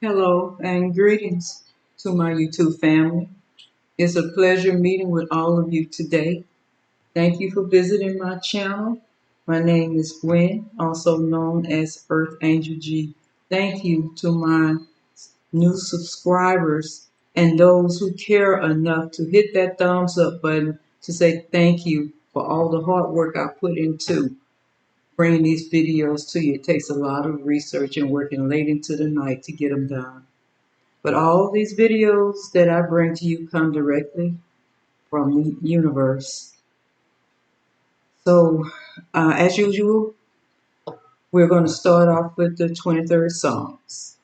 Hello and greetings to my YouTube family. It's a pleasure meeting with all of you today. Thank you for visiting my channel. My name is Gwen, also known as Earth Angel G. Thank you to my new subscribers and those who care enough to hit that thumbs up button to say thank you for all the hard work I put into bringing these videos to you. It takes a lot of research and working late into the night to get them done. But all these videos that I bring to you come directly from the universe. So, as usual, we're going to start off with the 23rd Psalms.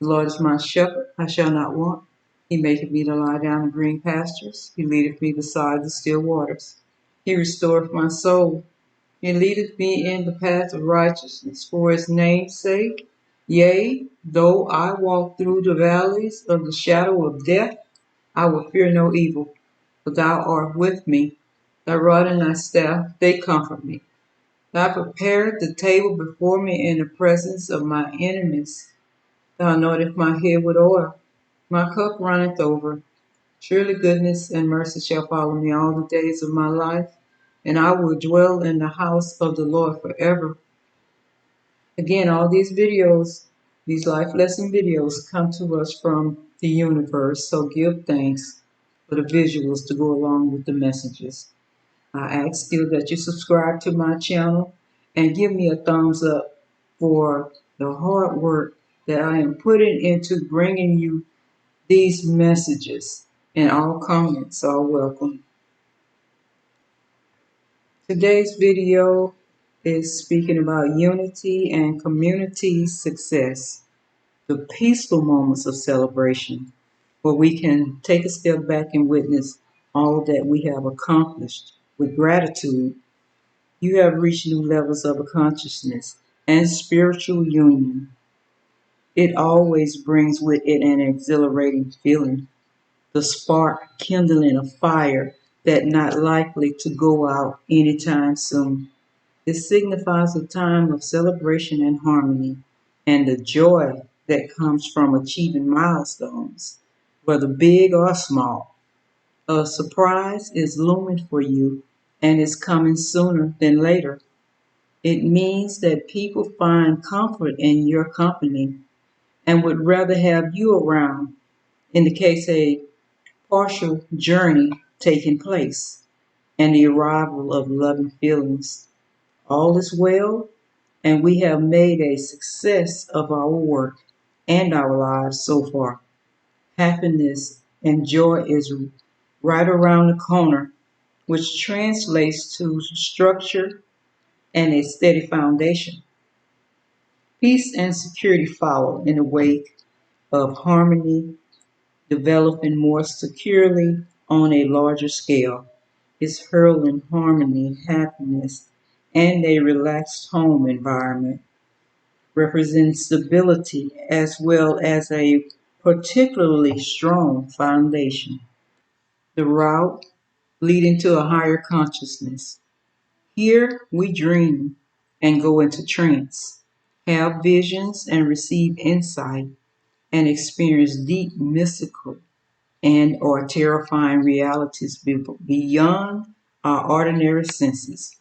The Lord is my shepherd, I shall not want. He maketh me to lie down in green pastures. He leadeth me beside the still waters. He restoreth my soul. He leadeth me in the path of righteousness for his name's sake. Yea, though I walk through the valleys of the shadow of death, I will fear no evil, for thou art with me. Thy rod and thy staff, they comfort me. Thou preparest the table before me in the presence of my enemies. Thou anointest my head with oil. My cup runneth over. Surely goodness and mercy shall follow me all the days of my life, and I will dwell in the house of the Lord forever. Again, all these videos, these life lesson videos, come to us from the universe, so give thanks for the visuals to go along with the messages. I ask you that you subscribe to my channel and give me a thumbs up for the hard work that I am putting into bringing you these messages, and all comments are welcome. Today's video is speaking about unity and community success, the peaceful moments of celebration, where we can take a step back and witness all that we have accomplished. With gratitude, you have reached new levels of consciousness and spiritual union. It always brings with it an exhilarating feeling, the spark kindling a fire that not likely to go out anytime soon. It signifies a time of celebration and harmony, and the joy that comes from achieving milestones, whether big or small. A surprise is looming for you and is coming sooner than later. It means that people find comfort in your company and would rather have you around in the case a partial journey taking place and the arrival of loving feelings. All is well, and we have made a success of our work and our lives so far. Happiness and joy is right around the corner, which translates to structure and a steady foundation. Peace and security follow in the wake of harmony, developing more securely on a larger scale. Is hurling harmony, happiness, and a relaxed home environment represents stability as well as a particularly strong foundation. The route leading to a higher consciousness. Here we dream and go into trance, have visions and receive insight, and experience deep mystical and or terrifying realities beyond our ordinary senses.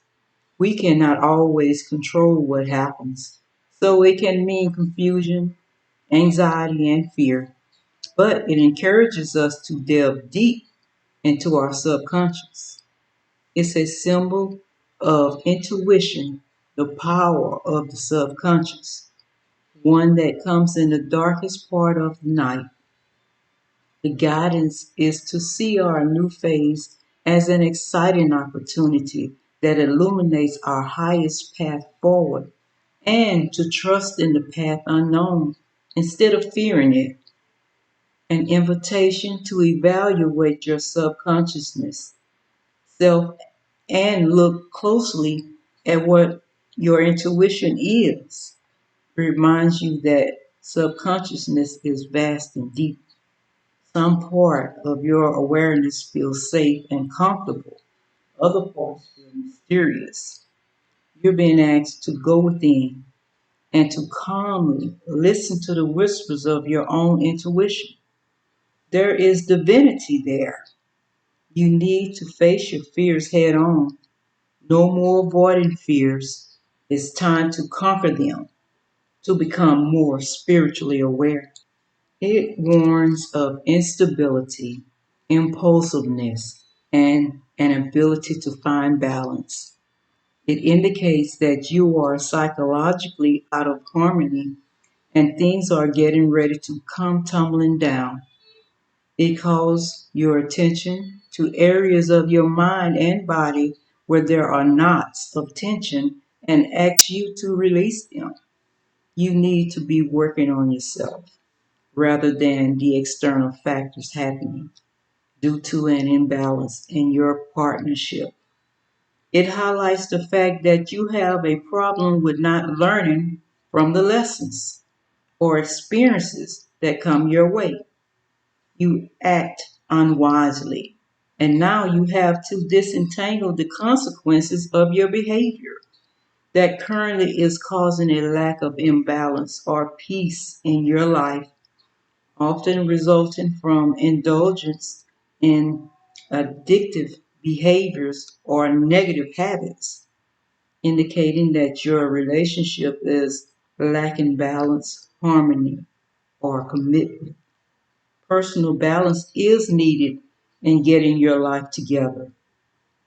We cannot always control what happens, so it can mean confusion, anxiety, and fear, but it encourages us to delve deep into our subconscious. It's a symbol of intuition, the power of the subconscious, one that comes in the darkest part of the night. The guidance is to see our new phase as an exciting opportunity that illuminates our highest path forward and to trust in the path unknown instead of fearing it. An invitation to evaluate your subconsciousness, self, and look closely at what your intuition is. It reminds you that subconsciousness is vast and deep. Some part of your awareness feels safe and comfortable. Other parts feel mysterious. You're being asked to go within, and to calmly listen to the whispers of your own intuition. There is divinity there. You need to face your fears head on. No more avoiding fears. It's time to conquer them, to become more spiritually aware. It warns of instability, impulsiveness, and an ability to find balance. It indicates that you are psychologically out of harmony and things are getting ready to come tumbling down. It calls your attention to areas of your mind and body where there are knots of tension and asks you to release them. You need to be working on yourself rather than the external factors happening due to an imbalance in your partnership. It highlights the fact that you have a problem with not learning from the lessons or experiences that come your way. You act unwisely, and now you have to disentangle the consequences of your behavior that currently is causing a lack of imbalance or peace in your life, often resulting from indulgence in addictive behaviors or negative habits, indicating that your relationship is lacking balance, harmony, or commitment. Personal balance is needed in getting your life together.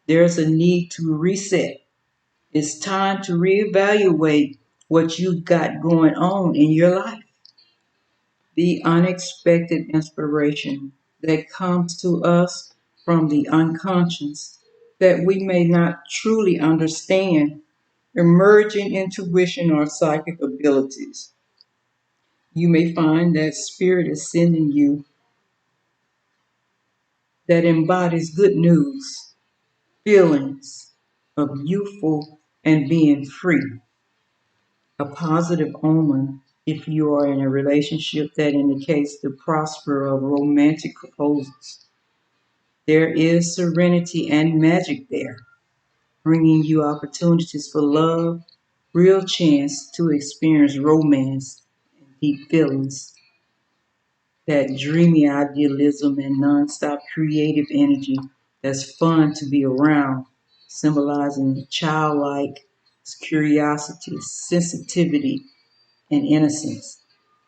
There's a need to reset. It's time to reevaluate what you've got going on in your life. The unexpected inspiration that comes to us from the unconscious that we may not truly understand, emerging intuition or psychic abilities. You may find that spirit is sending you that embodies good news, feelings of youthful and being free, a positive omen if you are in a relationship that indicates the prosper of romantic proposals. There is serenity and magic there, bringing you opportunities for love, real chance to experience romance and deep feelings, that dreamy idealism and nonstop creative energy that's fun to be around, symbolizing childlike curiosity, sensitivity, and innocence,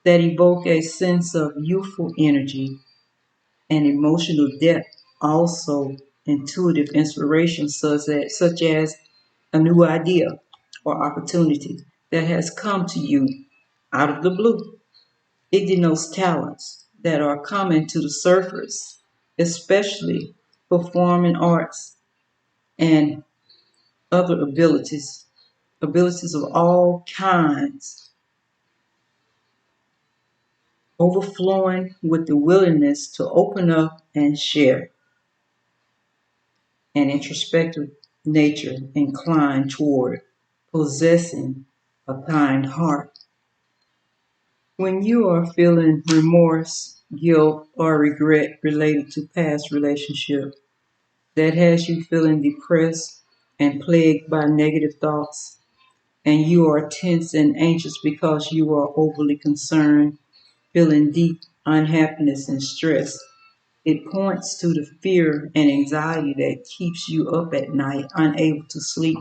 that evoke a sense of youthful energy and emotional depth. Also, intuitive inspiration such as a new idea or opportunity that has come to you out of the blue. It denotes talents that are coming to the surface, especially performing arts and other abilities of all kinds, overflowing with the willingness to open up and share, an introspective nature inclined toward possessing a kind heart. When you are feeling remorse, guilt, or regret related to past relationships, that has you feeling depressed and plagued by negative thoughts, and you are tense and anxious because you are overly concerned, feeling deep unhappiness and stress. It points to the fear and anxiety that keeps you up at night, unable to sleep,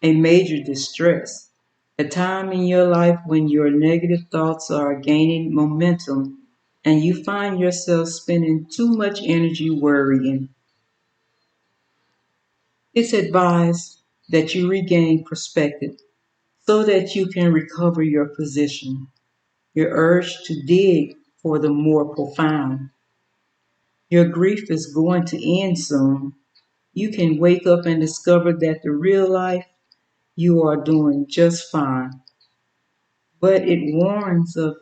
a major distress, a time in your life when your negative thoughts are gaining momentum and you find yourself spending too much energy worrying. It's advised that you regain perspective so that you can recover your position, your urge to dig for the more profound. Your grief is going to end soon. You can wake up and discover that the real life you are doing just fine, but it warns of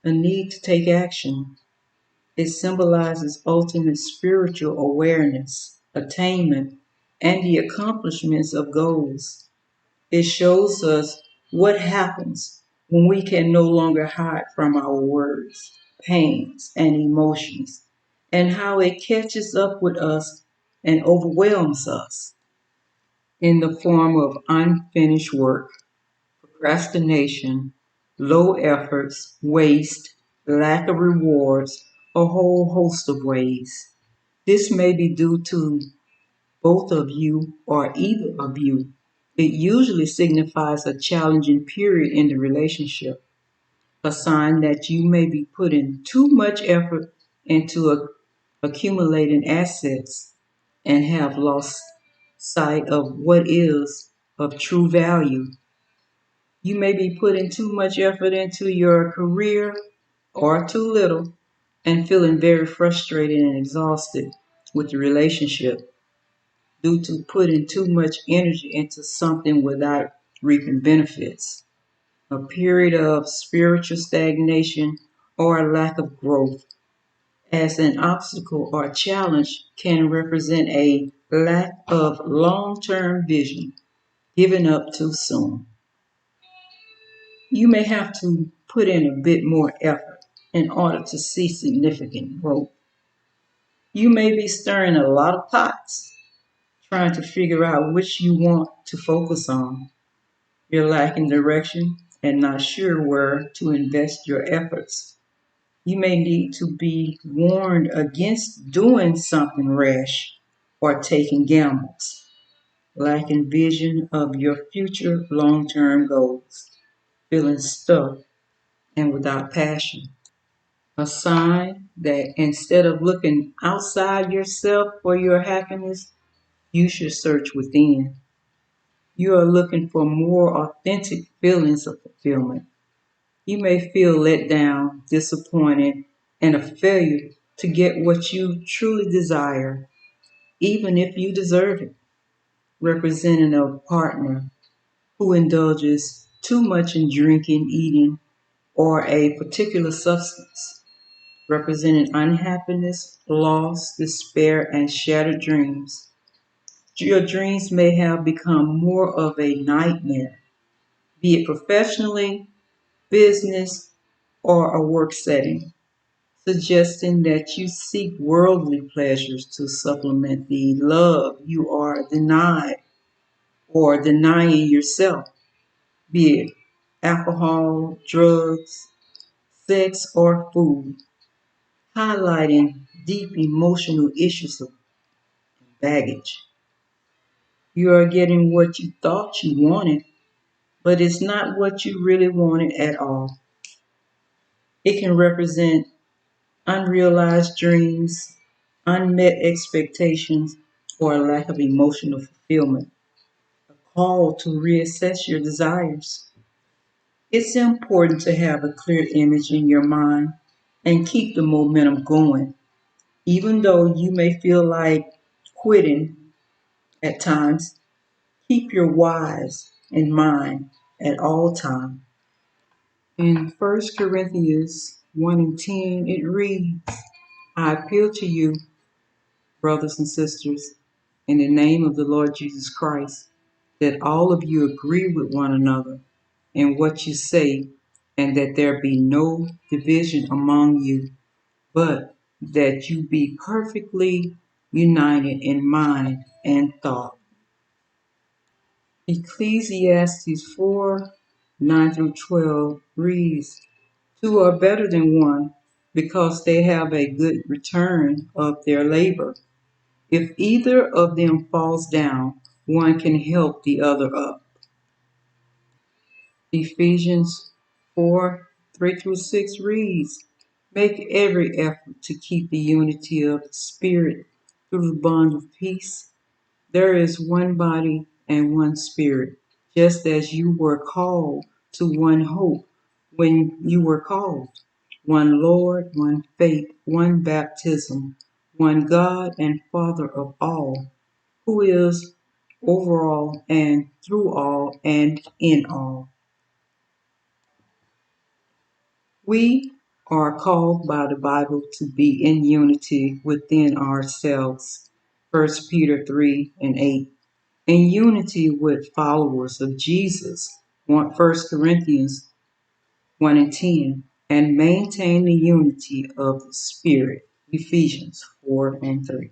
a need to take action. It symbolizes ultimate spiritual awareness, attainment, and the accomplishments of goals. It shows us what happens when we can no longer hide from our words, pains, and emotions, and how it catches up with us and overwhelms us in the form of unfinished work, procrastination, low efforts, waste, lack of rewards, a whole host of ways. This may be due to both of you or either of you. It usually signifies a challenging period in the relationship, a sign that you may be putting too much effort into accumulating assets and have lost sight of what is of true value. You may be putting too much effort into your career or too little and feeling very frustrated and exhausted with the relationship due to putting too much energy into something without reaping benefits. A period of spiritual stagnation or a lack of growth as an obstacle or challenge can represent a lack of long-term vision, giving up too soon. You may have to put in a bit more effort in order to see significant growth. You may be stirring a lot of pots, trying to figure out which you want to focus on. You're lacking direction and not sure where to invest your efforts. You may need to be warned against doing something rash or taking gambles, lacking vision of your future long-term goals, feeling stuck and without passion. A sign that instead of looking outside yourself for your happiness, you should search within. You are looking for more authentic feelings of fulfillment. You may feel let down, disappointed, and a failure to get what you truly desire, even if you deserve it, representing a partner who indulges too much in drinking, eating, or a particular substance, representing unhappiness, loss, despair, and shattered dreams. Your dreams may have become more of a nightmare, be it professionally, business, or a work setting, suggesting that you seek worldly pleasures to supplement the love you are denied or denying yourself, be it alcohol, drugs, sex, or food, highlighting deep emotional issues of baggage. You are getting what you thought you wanted, but it's not what you really wanted at all. It can represent unrealized dreams, unmet expectations, or a lack of emotional fulfillment. A call to reassess your desires. It's important to have a clear image in your mind and keep the momentum going, even though you may feel like quitting at times. Keep your whys in mind at all times. In 1 Corinthians 1 and 10, it reads, I appeal to you, brothers and sisters, in the name of the Lord Jesus Christ, that all of you agree with one another in what you say, and that there be no division among you, but that you be perfectly united in mind and thought. Ecclesiastes 4, 9 through 12 reads, Two are better than one, because they have a good return of their labor. If either of them falls down, one can help the other up. Ephesians 4, 3 through 6 reads, Make every effort to keep the unity of the Spirit through the bond of peace. There is one body and one Spirit, just as you were called to one hope when you were called. One Lord, one faith, one baptism, one God and Father of all, who is over all and through all and in all. We are called by the Bible to be in unity within ourselves. 1 Peter 3 and 8. In unity with followers of Jesus. 1 Corinthians 1 and 10. And maintain the unity of the Spirit. Ephesians 4 and 3.